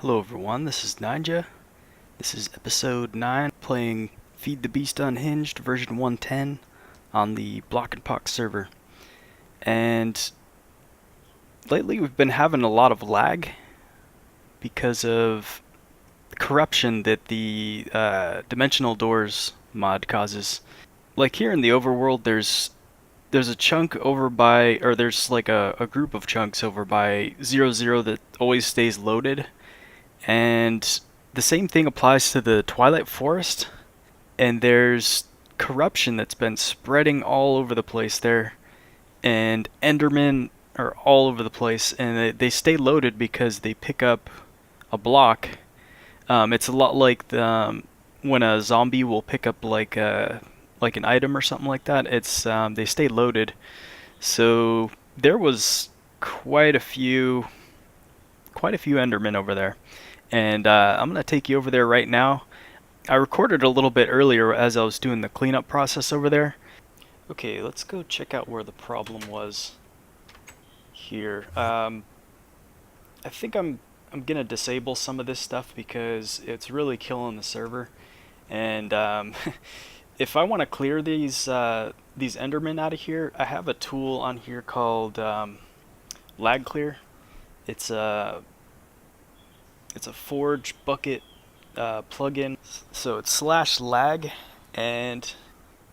Hello everyone, this is Ninja. This is episode 9, playing Feed the Beast Unhinged version 110 on the Blockenpox server. And lately we've been having a lot of lag because of corruption that the Dimensional Doors mod causes. Like here in the overworld, there's a chunk over by, or there's like a group of chunks over by 00 that always stays loaded. And the same thing applies to the Twilight Forest, and there's corruption that's been spreading all over the place there, and Endermen are all over the place, and they stay loaded because they pick up a block. It's a lot like when a zombie will pick up like an item or something like that. It's they stay loaded, so there was quite a few Endermen over there. And I'm going to take you over there right now. I recorded a little bit earlier as I was doing the cleanup process over there. Okay, let's go check out where the problem was here. I think I'm going to disable some of this stuff because it's really killing the server. And if I want to clear these Endermen out of here, I have a tool on here called lag clear. It's a Forge bucket plugin. So it's /lag, and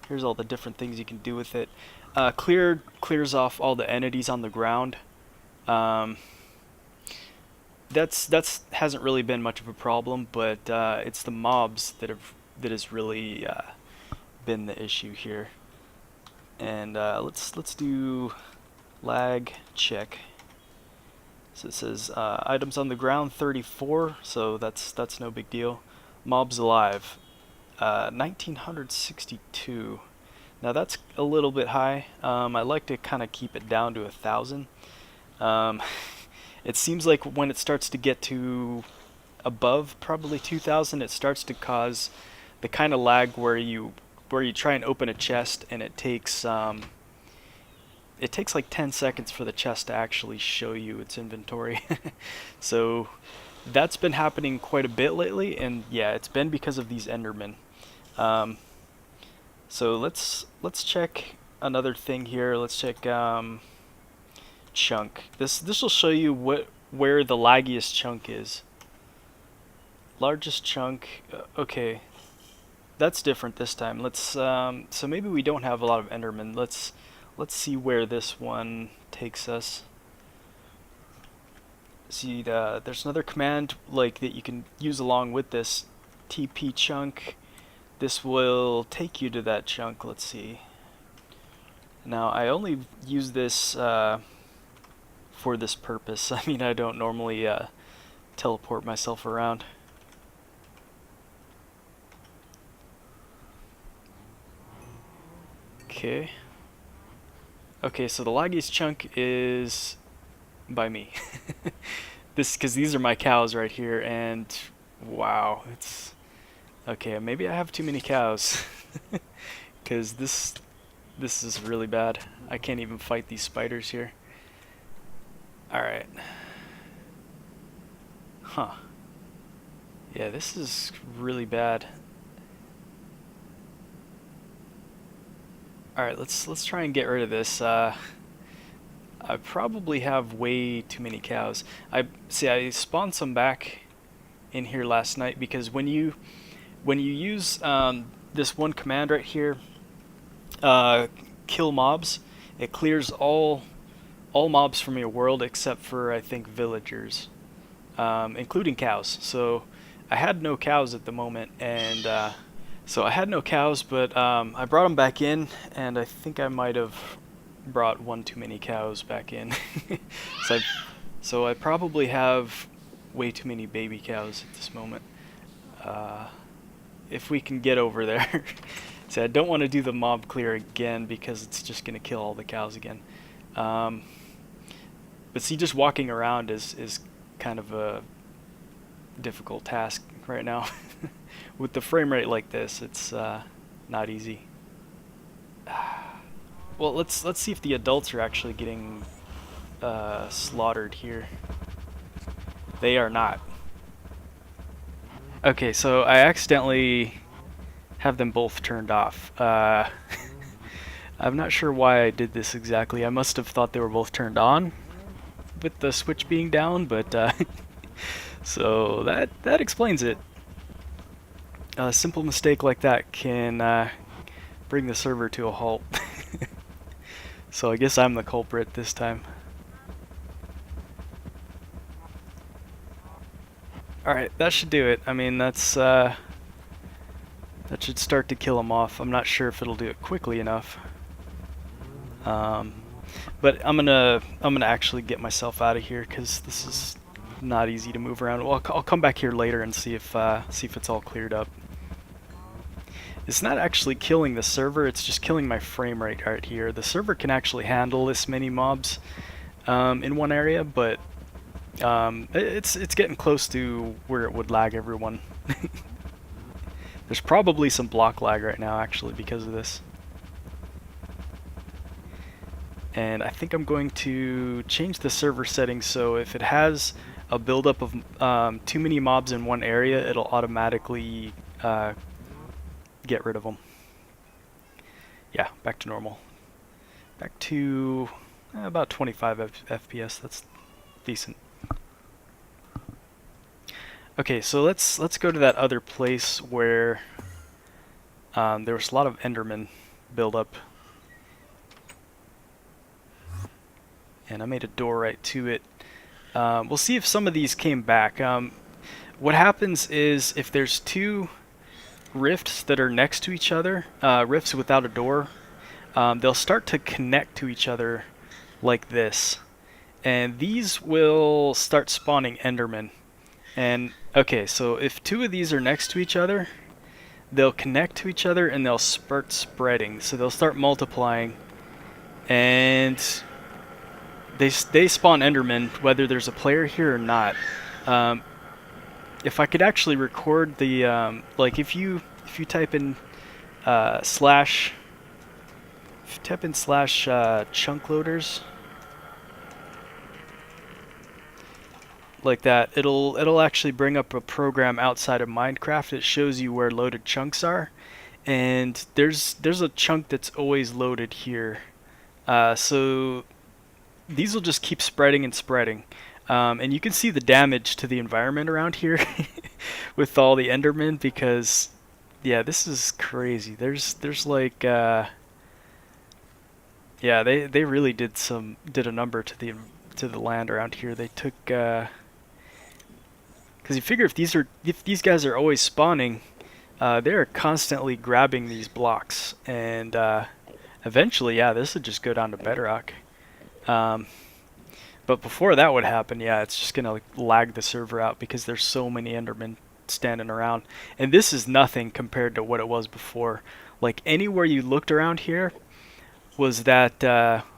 here's all the different things you can do with it. Clears off all the entities on the ground. That's hasn't really been much of a problem, but it's the mobs that has really been the issue here. And let's do lag check. So it says items on the ground 34, so that's no big deal. Mobs alive 1962. Now that's a little bit high. I like to kind of keep it down to 1,000. It seems like when it starts to get to above probably 2,000, it starts to cause the kind of lag where you try and open a chest and it takes like 10 seconds for the chest to actually show you its inventory. So that's been happening quite a bit lately, and yeah, it's been because of these Endermen. So let's check another thing here. Let's check chunk. This will show you where the laggiest chunk is. Largest chunk. Okay, that's different this time. Let's so maybe we don't have a lot of Endermen. Let's see where this one takes us. See, there's another command like that you can use along with this TP chunk. This will take you to that chunk. Let's see. Now I only use this for this purpose. I mean, I don't normally teleport myself around. Okay. Okay, so the laggiest chunk is by me. Because these are my cows right here, and wow, it's okay. Maybe I have too many cows, because this is really bad. I can't even fight these spiders here. All right. Huh. Yeah, this is really bad. Alright, let's try and get rid of this. I probably have way too many cows. I spawned some back in here last night because when you use this one command right here, kill mobs, it clears all mobs from your world except for I think villagers, including cows. So I had no cows at the moment, and so I had no cows, but I brought them back in, and I think I might have brought one too many cows back in. So I probably have way too many baby cows at this moment. If we can get over there. So I don't want to do the mob clear again because it's just going to kill all the cows again. But see, just walking around is kind of a difficult task right now. With the frame rate like this, it's not easy. Well, let's see if the adults are actually getting slaughtered here. They are not. Okay, so I accidentally have them both turned off. I'm not sure why I did this exactly. I must have thought they were both turned on with the switch being down, but so that explains it. A simple mistake like that can bring the server to a halt. So I guess I'm the culprit this time. Alright, that should do it. I mean, that should start to kill him off. I'm not sure if it'll do it quickly enough. But I'm gonna actually get myself out of here because this is not easy to move around. Well, I'll come back here later and see if it's all cleared up. It's not actually killing the server, it's just killing my frame rate right here. The server can actually handle this many mobs in one area, but it's getting close to where it would lag everyone. There's probably some block lag right now actually because of this. And I think I'm going to change the server settings so if it has a buildup of too many mobs in one area, it'll automatically get rid of them. Yeah, back to normal. Back to about 25 FPS. That's decent. Okay, so let's go to that other place where there was a lot of Endermen buildup. And I made a door right to it. We'll see if some of these came back. What happens is if there's two rifts that are next to each other, rifts without a door, they'll start to connect to each other like this. And these will start spawning Endermen. And okay, so if two of these are next to each other, they'll connect to each other and they'll start spreading. So they'll start multiplying. And they spawn Endermen whether there's a player here or not. If I could actually record the like if you type in slash chunk loaders like that, it'll actually bring up a program outside of Minecraft that shows you where loaded chunks are, and there's a chunk that's always loaded here. So these will just keep spreading and spreading. And you can see the damage to the environment around here with all the Endermen because, yeah, this is crazy. There's like, yeah, they really did a number to the land around here. They took, because you figure if these guys are always spawning, they're constantly grabbing these blocks, and eventually, yeah, this would just go down to bedrock. But before that would happen, yeah, it's just gonna lag the server out because there's so many Endermen standing around. And this is nothing compared to what it was before. Like anywhere you looked around here was that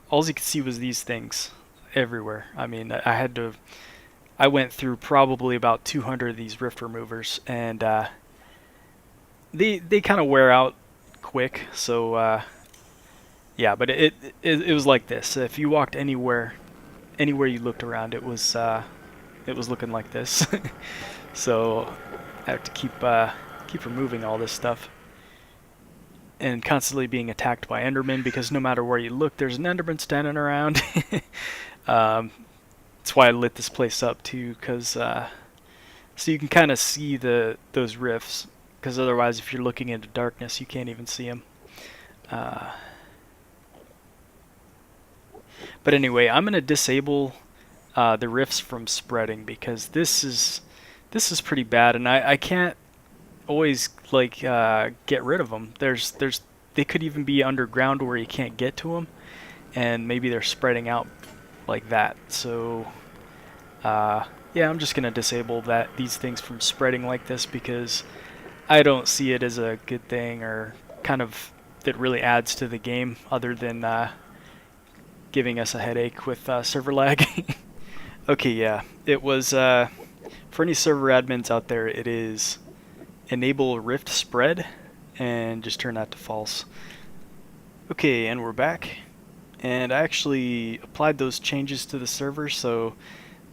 all you could see was these things everywhere. I mean, I went through probably about 200 of these rift removers, and they kind of wear out quick. So yeah, but it was like this. If you walked anywhere you looked around, it was looking like this. So I have to keep removing all this stuff and constantly being attacked by Endermen because no matter where you look, there's an Enderman standing around. That's why I lit this place up too, because so you can kind of see those rifts. Because otherwise, if you're looking into darkness, you can't even see them. But anyway, I'm gonna disable the rifts from spreading because this is pretty bad, and I can't always like get rid of them. They could even be underground where you can't get to them, and maybe they're spreading out like that. So yeah, I'm just gonna disable these things from spreading like this because I don't see it as a good thing or kind of that really adds to the game other than giving us a headache with server lag. Okay, yeah, it was for any server admins out there, it is enable rift spread and just turn that to false. Okay, and we're back, and I actually applied those changes to the server, so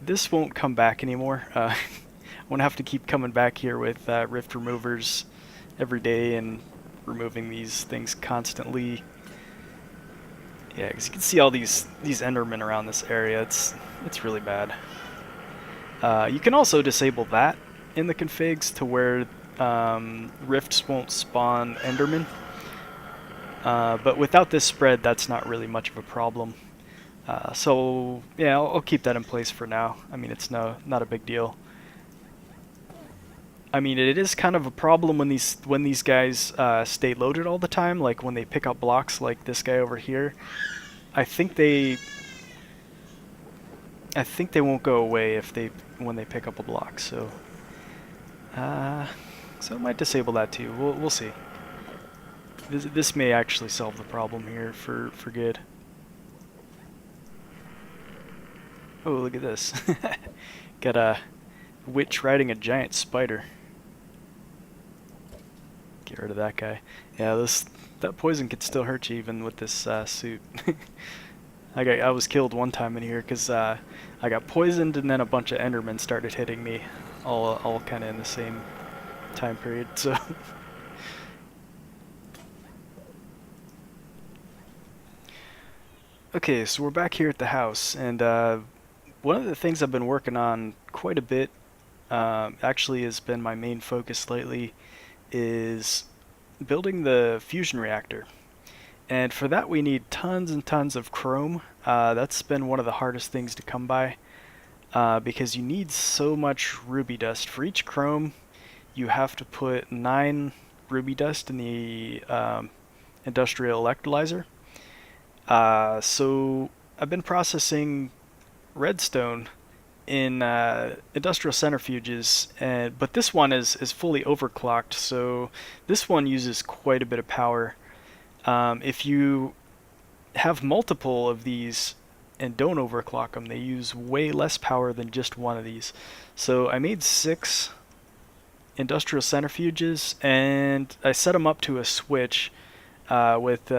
this won't come back anymore. won't have to keep coming back here with rift removers every day and removing these things constantly. Yeah, because you can see all these Endermen around this area. It's really bad. You can also disable that in the configs to where rifts won't spawn Endermen. But without this spread, that's not really much of a problem. So yeah, I'll keep that in place for now. I mean, it's not a big deal. I mean, it is kind of a problem when these guys stay loaded all the time. Like when they pick up blocks, like this guy over here. I think they won't go away when they pick up a block. So so I might disable that too. We'll see. This may actually solve the problem here for good. Oh, look at this. Got a witch riding a giant spider. Get rid of that guy. Yeah, that poison could still hurt you even with this suit. I was killed one time in here because I got poisoned and then a bunch of Endermen started hitting me, all kind of in the same time period. So. Okay, so we're back here at the house, and one of the things I've been working on quite a bit, actually has been my main focus lately, is building the fusion reactor. And for that we need tons and tons of chrome. That's been one of the hardest things to come by, because you need so much ruby dust. For each chrome, you have to put 9 ruby dust in the industrial electrolyzer. So I've been processing redstone in industrial centrifuges, but this one is fully overclocked, so this one uses quite a bit of power. If you have multiple of these and don't overclock them, they use way less power than just one of these. So I made 6 industrial centrifuges, and I set them up to a switch with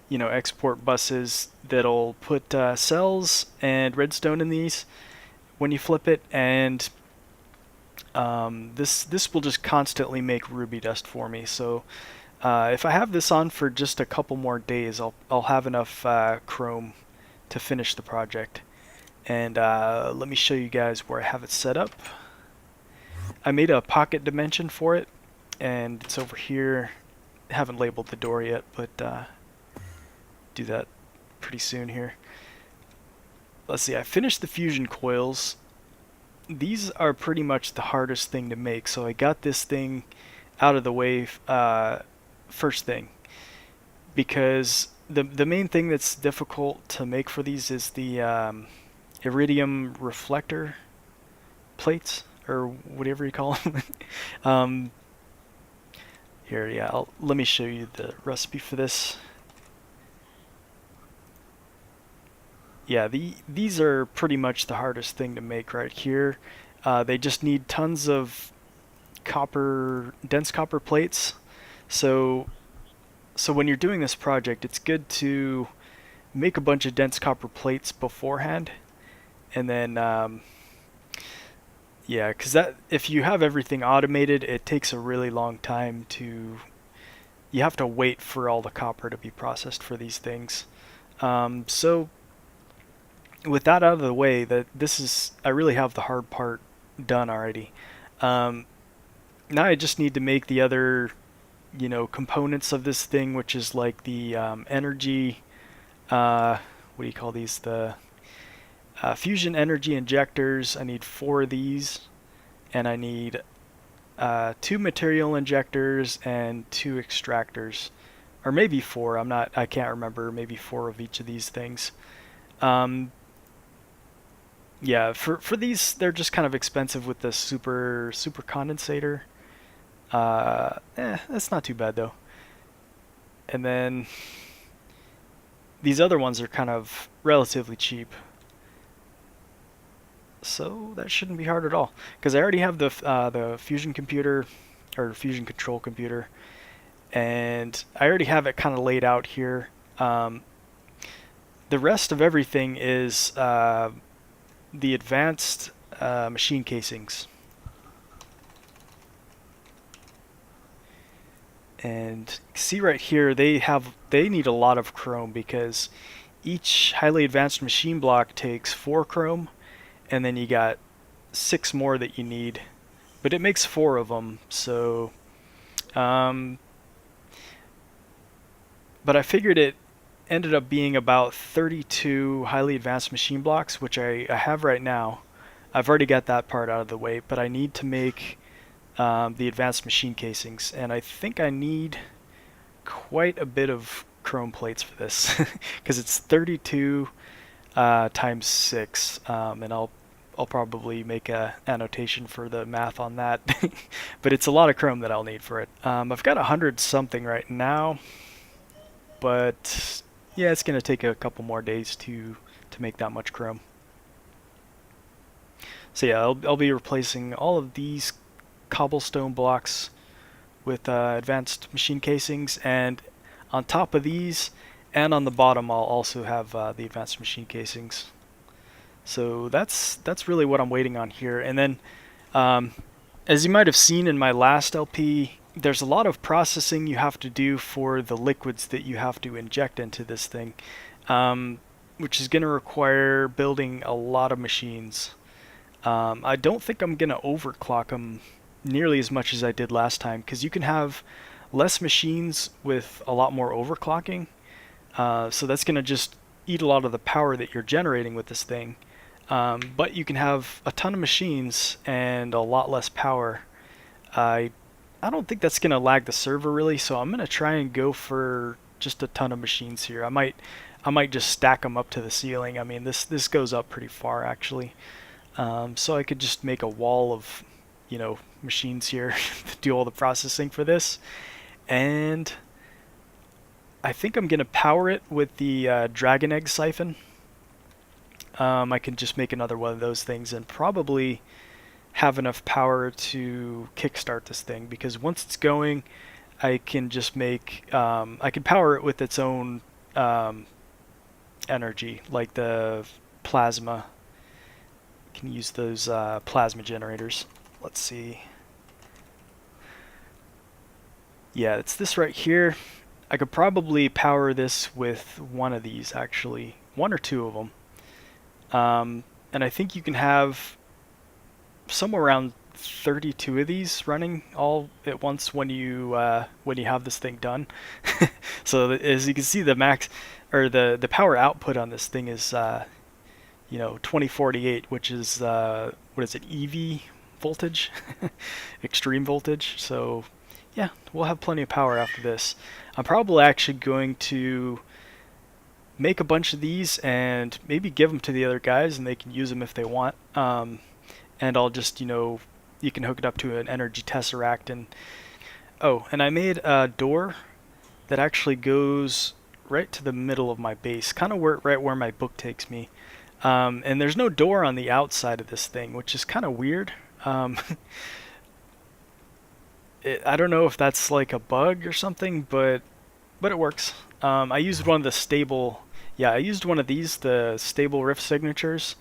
export buses that'll put cells and redstone in these when you flip it, and this will just constantly make ruby dust for me. So if I have this on for just a couple more days, I'll have enough chrome to finish the project. And let me show you guys where I have it set up. I made a pocket dimension for it, and it's over here. I haven't labeled the door yet, but do that pretty soon here. Let's see, I finished the fusion coils. These are pretty much the hardest thing to make, so I got this thing out of the way first thing, because the main thing that's difficult to make for these is the iridium reflector plates, or whatever you call them. Here, yeah, let me show you the recipe for this. Yeah, these are pretty much the hardest thing to make right here. They just need tons of dense copper plates. So when you're doing this project, it's good to make a bunch of dense copper plates beforehand, and then yeah, because if you have everything automated, it takes a really long time to. You have to wait for all the copper to be processed for these things. So with that out of the way, I really have the hard part done already. Now I just need to make the other, components of this thing, which is like the energy. What do you call these? The fusion energy injectors. I need 4 of these, and I need 2 material injectors and 2 extractors, or maybe 4. I can't remember. Maybe 4 of each of these things. Yeah, for these, they're just kind of expensive with the super condensator. That's not too bad though. And then these other ones are kind of relatively cheap, so that shouldn't be hard at all. Because I already have the fusion computer, or fusion control computer, and I already have it kind of laid out here. The rest of everything is the advanced machine casings. And see right here, they need a lot of chrome because each highly advanced machine block takes 4 chrome, and then you got 6 more that you need. But it makes 4 of them, so but I figured it ended up being about 32 highly advanced machine blocks, which I have right now. I've already got that part out of the way, but I need to make the advanced machine casings, and I think I need quite a bit of chrome plates for this because it's 32 times 6, and I'll probably make a annotation for the math on that. But it's a lot of chrome that I'll need for it. I've got 100 something right now, but yeah, it's gonna take a couple more days to make that much chrome. So yeah, I'll be replacing all of these cobblestone blocks with advanced machine casings, and on top of these and on the bottom I'll also have the advanced machine casings. So that's really what I'm waiting on here. And then as you might have seen in my last LP, there's a lot of processing you have to do for the liquids that you have to inject into this thing, which is going to require building a lot of machines. I don't think I'm going to overclock them nearly as much as I did last time, because you can have less machines with a lot more overclocking. So that's going to just eat a lot of the power that you're generating with this thing. But you can have a ton of machines and a lot less power. I don't think that's going to lag the server really, so I'm going to try and go for just a ton of machines here. I might just stack them up to the ceiling. I mean, this goes up pretty far actually. So I could just make a wall of, machines here to do all the processing for this. And I think I'm going to power it with the dragon egg siphon. I can just make another one of those things and probably have enough power to kickstart this thing, because once it's going, I can just make, I can power it with its own energy, like the plasma. Can use those plasma generators. Let's see. Yeah, it's this right here. I could probably power this with one of these, actually, one or two of them. And I think you can have somewhere around 32 of these running all at once when you have this thing done. So as you can see, the max or the power output on this thing is 2048, which is what is it, EV voltage, extreme voltage. So yeah, we'll have plenty of power after this. I'm probably actually going to make a bunch of these and maybe give them to the other guys and they can use them if they want. And I'll just, you can hook it up to an energy tesseract. And I made a door that actually goes right to the middle of my base, kind of right where my book takes me. And there's no door on the outside of this thing, which is kind of weird. I don't know if that's like a bug or something, but it works. I used one of the stable, I used one of these, the stable rift signatures.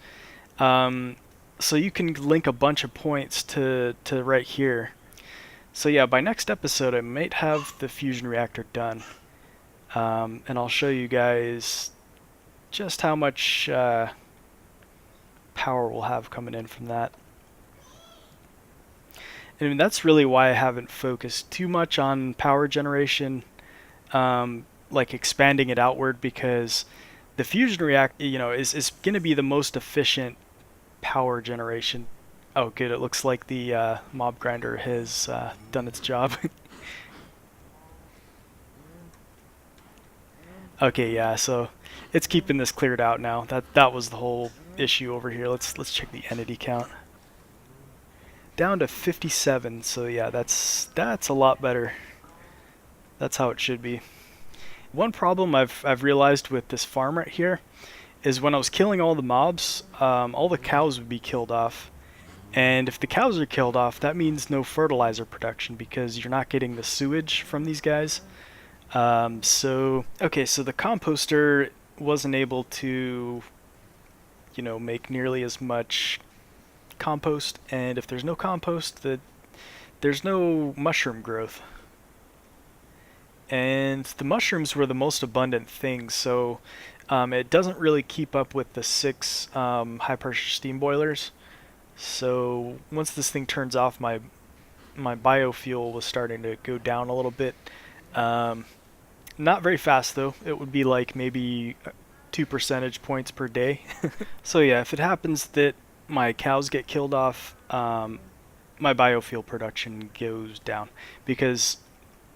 So you can link a bunch of points to right here. So yeah, by next episode I might have the fusion reactor done. And I'll show you guys just how much power we'll have coming in from that. And that's really why I haven't focused too much on power generation, like expanding it outward, because the fusion reactor, is going to be the most efficient power generation. Oh, good. It looks like the mob grinder has done its job. Okay, yeah. So it's keeping this cleared out now. That was the whole issue over here. Let's check the entity count. Down to 57. So yeah, that's a lot better. That's how it should be. One problem I've realized with this farm right here is when I was killing all the mobs, all the cows would be killed off. And if the cows are killed off, that means no fertilizer production because you're not getting the sewage from these guys. So the composter wasn't able to, make nearly as much compost, and if there's no compost, there's no mushroom growth. and the mushrooms were the most abundant thing, so it doesn't really keep up with the 6 high pressure steam boilers. So once this thing turns off, my biofuel was starting to go down a little bit. Not very fast though. It would be like maybe 2 percentage points per day. So yeah, if it happens that my cows get killed off, my biofuel production goes down because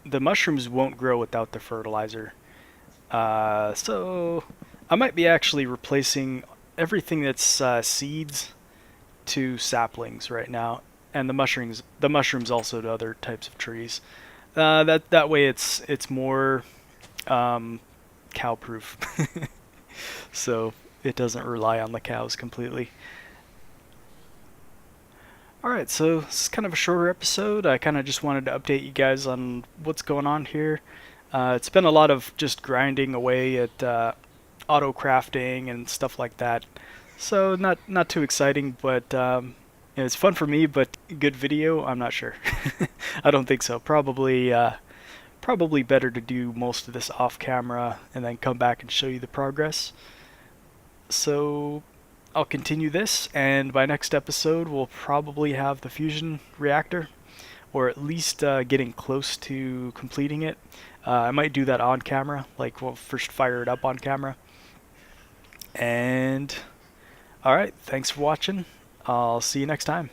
the mushrooms won't grow without the fertilizer. So I might be actually replacing everything that's seeds to saplings right now, and the mushrooms also to other types of trees. That way it's more cow proof, so it doesn't rely on the cows completely. Alright, so this is kind of a shorter episode. I kind of just wanted to update you guys on what's going on here. It's been a lot of just grinding away at auto crafting and stuff like that. So not too exciting, but it's fun for me. But good video? I'm not sure. I don't think so. Probably better to do most of this off camera and then come back and show you the progress. So I'll continue this, and by next episode we'll probably have the fusion reactor, or at least getting close to completing it. I might do that on camera, like we'll first fire it up on camera. And alright, thanks for watching. I'll see you next time.